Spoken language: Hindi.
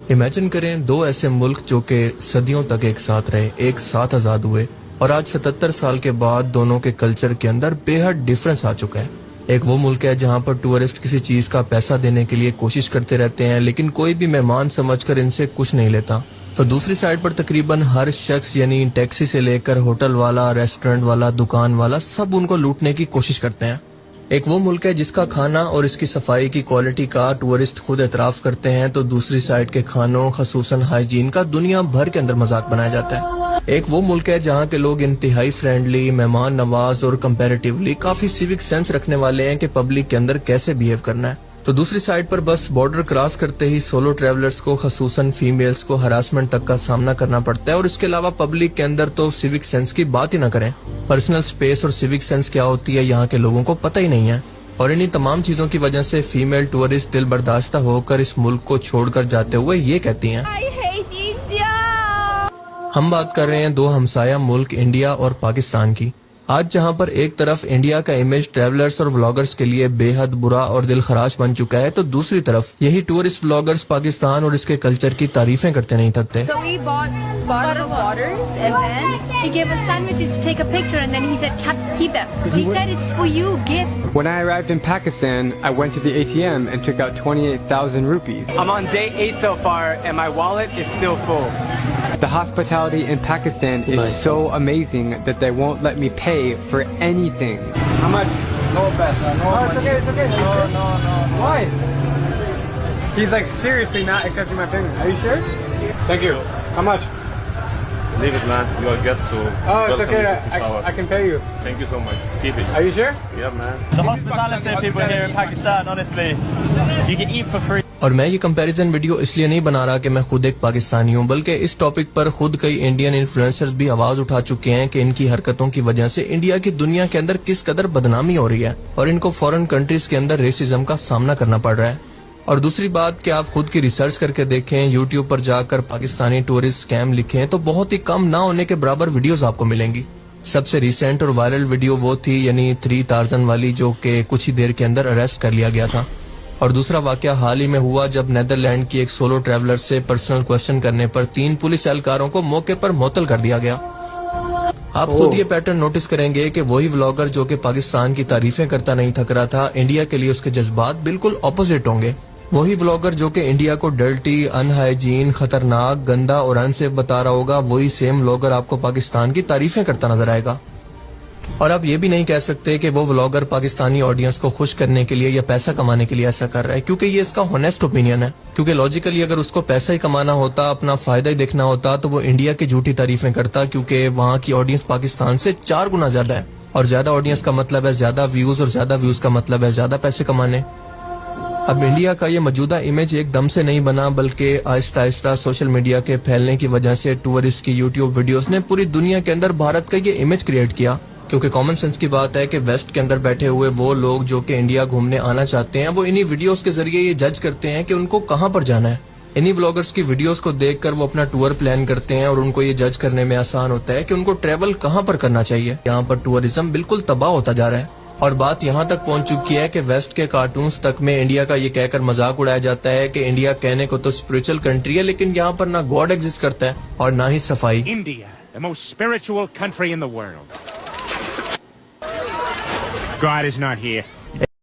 इमेजिन करें दो ऐसे मुल्क जो कि सदियों तक एक साथ रहे, एक साथ आज़ाद हुए और आज 77 साल के बाद दोनों के कल्चर के अंदर बेहद डिफरेंस आ चुका है। एक वो मुल्क है जहां पर टूरिस्ट किसी चीज का पैसा देने के लिए कोशिश करते रहते हैं लेकिन कोई भी मेहमान समझकर इनसे कुछ नहीं लेता। तो दूसरी साइड पर तकरीबन हर शख्स यानी टैक्सी से लेकर होटल वाला, रेस्टोरेंट वाला, दुकान वाला सब उनको लूटने की कोशिश करते हैं। एक वो मुल्क है जिसका खाना और इसकी सफाई की क्वालिटी का टूरिस्ट खुद एतराफ करते हैं, तो दूसरी साइड के खानों खसूसन हाइजीन का दुनिया भर के अंदर मजाक बनाया जाता है। एक वो मुल्क है जहाँ के लोग इंतहाई फ्रेंडली, मेहमान नवाज और कंपैरेटिवली काफी सिविक सेंस रखने वाले हैं कि पब्लिक के अंदर कैसे बिहेव करना है। तो दूसरी साइड पर बस बॉर्डर क्रॉस करते ही सोलो ट्रैवलर्स को, खसूसन फीमेल्स को हरासमेंट तक का सामना करना पड़ता है और इसके अलावा पब्लिक के अंदर तो सिविक सेंस की बात ही ना करें। पर्सनल स्पेस और सिविक सेंस क्या होती है यहाँ के लोगों को पता ही नहीं है और इन्हीं तमाम चीजों की वजह से फीमेल टूरिस्ट दिल बर्दाश्ता होकर इस मुल्क को छोड़कर जाते हुए ये कहती हैं, हम बात कर रहे हैं दो हमसाया मुल्क इंडिया और पाकिस्तान की। आज जहां पर एक तरफ इंडिया का इमेज ट्रैवलर्स और व्लॉगर्स के लिए बेहद बुरा और दिल खराश बन चुका है, तो दूसरी तरफ यही टूरिस्ट व्लॉगर्स पाकिस्तान और इसके कल्चर की तारीफें करते नहीं थकते। So we bought the waters and then he gave us sandwiches to take a picture and then he said keep them. He said it's for you, gift. When I arrived in Pakistan, I went to the ATM and took out 28,000 rupees. I'm on day 8 so far and my wallet is still full. The hospitality in Pakistan is so amazing that they won't let me pay for anything. How much? No paisa, no money. It's okay. No. Why? He's like seriously not accepting my payment. Are you sure? Thank you. How much? Leave it, man. You are guest to. Oh, it's okay. I can pay you. Thank you so much. Keep it. Are you sure? Yeah, man. The hospitality of people here in Pakistan, honestly, you can eat for free. और मैं ये कंपैरिजन वीडियो इसलिए नहीं बना रहा कि मैं खुद एक पाकिस्तानी हूँ, बल्कि इस टॉपिक पर खुद कई इंडियन इन्फ्लुएंसर्स भी आवाज उठा चुके हैं कि इनकी हरकतों की वजह से इंडिया की दुनिया के अंदर किस कदर बदनामी हो रही है और इनको फॉरेन कंट्रीज के अंदर रेसिज्म का सामना करना पड़ रहा है। और दूसरी बात कि आप खुद की रिसर्च करके देखें, यूट्यूब पर जाकर पाकिस्तानी टूरिस्ट स्कैम लिखें तो बहुत ही कम ना होने के बराबर वीडियोस आपको मिलेंगी। सबसे रिसेंट और वायरल वीडियो वो थी यानी 3 टार्जन वाली, जो कि कुछ ही देर के अंदर अरेस्ट कर लिया गया था। और दूसरा वाकया हाल ही में हुआ जब नेदरलैंड की एक सोलो ट्रैवलर से पर्सनल क्वेश्चन करने पर 3 पुलिस एहलकारों को मौके पर मुअत्तल कर दिया गया। आप खुद ये पैटर्न नोटिस करेंगे कि वही व्लॉगर जो कि पाकिस्तान की तारीफें करता नहीं थक रहा था, इंडिया के लिए उसके जज्बात बिल्कुल ऑपोजिट होंगे। वही व्लॉगर जो कि इंडिया को डर्टी, अनहाइजीन, खतरनाक, गंदा और अनसेफ बता रहा होगा, वही सेम व्लॉगर आपको पाकिस्तान की तारीफें करता नजर आएगा। और आप ये भी नहीं कह सकते कि वो व्लॉगर पाकिस्तानी ऑडियंस को खुश करने के लिए या पैसा कमाने के लिए ऐसा कर रहा है, क्योंकि ये इसका होनेस्ट ओपिनियन है। क्योंकि लॉजिकली अगर उसको पैसा ही कमाना होता, अपना फायदा ही देखना होता, तो वो इंडिया की झूठी तारीफें करता, क्योंकि वहाँ की ऑडियंस पाकिस्तान से 4 गुना ज्यादा है। और ज्यादा ऑडियंस का मतलब है ज्यादा व्यूज और ज्यादा व्यूज का मतलब है ज्यादा पैसे कमाने। अब इंडिया का ये मौजूदा इमेज एकदम से नहीं बना, बल्कि आहिस्ता आहिस्ता सोशल मीडिया के फैलने की वजह से टूरिस्ट की यूट्यूब वीडियोस ने पूरी दुनिया के अंदर भारत का ये इमेज क्रिएट किया। क्योंकि कॉमन सेंस की बात है कि वेस्ट के अंदर बैठे हुए वो लोग जो कि इंडिया घूमने आना चाहते हैं, वो इन्हीं वीडियोस के जरिए ये जज करते हैं कि उनको कहां पर जाना है। इन्हीं व्लॉगर्स की वीडियोस को देखकर वो अपना टूर प्लान करते हैं और उनको ये जज करने में आसान होता है कि उनको ट्रेवल कहां पर करना चाहिए। यहाँ पर टूरिज्म बिल्कुल तबाह होता जा रहा है और बात यहाँ तक पहुंच चुकी है कि वेस्ट के कार्टून्स तक में इंडिया का ये कहकर मजाक उड़ाया जाता है कि इंडिया कहने को तो स्पिरिचुअल कंट्री है, लेकिन यहाँ पर ना गॉड एग्जिस्ट करता है और ना ही सफाई। India, the most spiritual country in the world. God is not here.